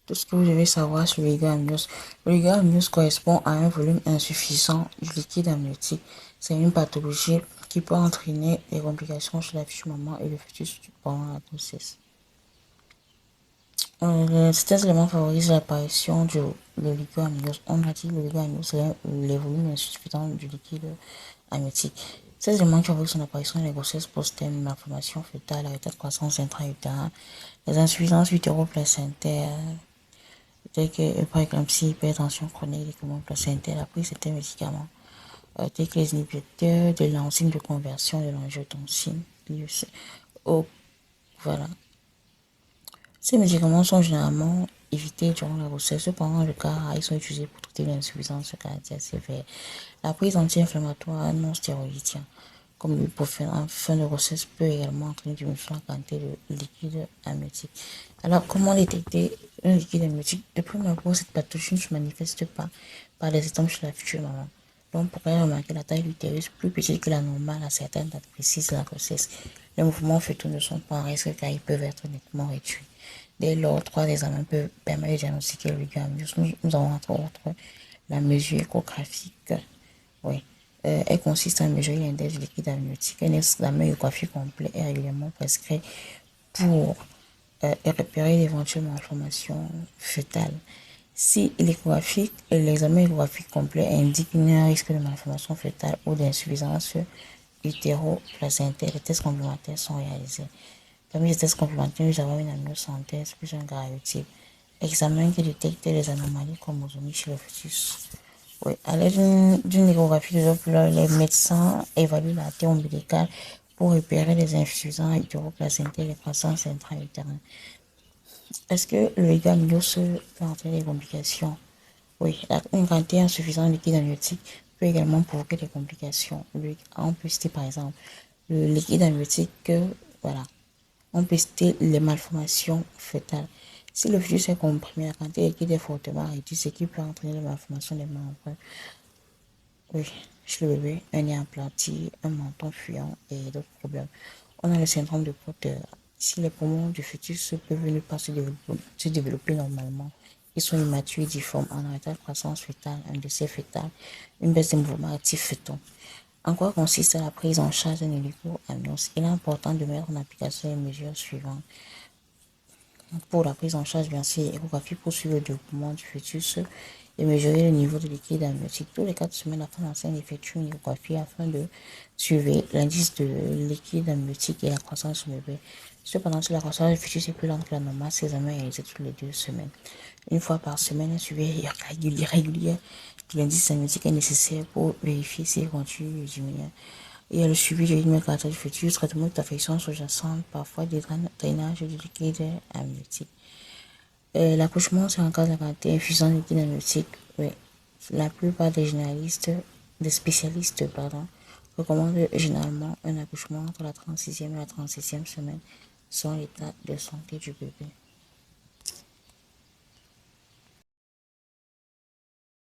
Tout ce que vous devez savoir sur le liquide amnios. Le liquide amnios correspond à un volume insuffisant du liquide amniotique. C'est une pathologie qui peut entraîner des complications chez la future maman et le fœtus pendant la grossesse. Cet élément favorise l'apparition du liquide amnios. On a dit que le liquide amnios, c'est les volumes insuffisants du liquide amniotique. Ces éléments qui favorisent son apparition dans les grossesses post-terme, l'inflammation fœtale, la de croissance intra-utérine, les insuffisances utéro-placentaires, tels que par exemple si hypertension chronique, les commandes placentaires, la prise de certains médicaments, tels que les inhibiteurs de l'enzyme de conversion de l'angiotensine, oh, voilà. Ces médicaments sont généralement évités durant la grossesse. Cependant, le cas ils sont utilisés pour traiter l'insuffisance cardiaque sévère. La prise anti-inflammatoire non stéroïdique, comme l'ibuprofène en fin de grossesse, peut également entraîner une diminution de la quantité de liquide amniotique. Alors, comment détecter un liquide amniotique? De prime abord, cette pathologie ne se manifeste pas par les symptômes chez la future maman. Donc, pour remarquer la taille de l'utérus plus petite que la normale à certaines dates précises de la grossesse, les mouvements fœtaux ne sont pas en risque car ils peuvent être nettement réduits. Dès lors, trois examens peuvent permettre de diagnostiquer le liquide amniotique. Nous avons entre autres la mesure échographique. Oui. Elle consiste à mesurer l'index du liquide amniotique. Un examen échographique complet est régulièrement prescrit pour repérer d'éventuelles malformations fœtales. Si l'examen échographique complet indique un risque de malformation fœtale ou d'insuffisance utéro-placentaire, les tests complémentaires sont réalisés. Parmi les tests complémentaires, nous avons une amniosynthèse plus un karyotype, examen qui détecte les anomalies chromosomiques chez le fœtus. Oui, à l'aide d'une échographie de Doppler, les médecins évaluent la taille ombilicale pour repérer les insuffisances utéro-placentaires et les croissances intra-utérines. Est-ce que le liquide amnios peut entraîner des complications? Oui, une quantité insuffisante de liquide amniotique peut également provoquer des complications. On peut citer par exemple le liquide amniotique, voilà. On peut citer les malformations fœtales. Si le fœtus est comprimé, la quantité de liquide est fortement réduite, ce qui peut entraîner la malformation des membres. Oui, chez le bébé, un nez aplati, un menton fuyant et d'autres problèmes. On a le syndrome de Porter. Si les poumons du fœtus peuvent ne pas se développer normalement, ils sont immatures et difformes, en arrêt de croissance fœtale, un décès fœtal, une baisse des mouvements actifs fœtaux. En quoi consiste la prise en charge d'un hélico-amnios? Il est important de mettre en application les mesures suivantes. Pour la prise en charge, bien sûr, échographie pour suivre le développement du fœtus et mesurer le niveau de liquide amniotique. Tous les 4 semaines, la femme enceinte effectue une échographie afin de suivre l'indice de liquide amniotique et la croissance du bébé. Cependant, si la croissance du fœtus est plus lente que la normale, ces examens sont réalisés toutes les 2 semaines. Une fois par semaine, un suivi régulier de l'indice amniotique est nécessaire pour vérifier s'il continue de diminuer. Il y a le suivi du rythme cardiaque du fœtus, traitement d'affections sous-jacentes, parfois des drainages du liquide amniotique. L'accouchement, c'est en cas de quantité insuffisante de liquide amniotique. Oui. La plupart des spécialistes, recommandent généralement un accouchement entre la 36e et la 37e semaine selon l'état de santé du bébé.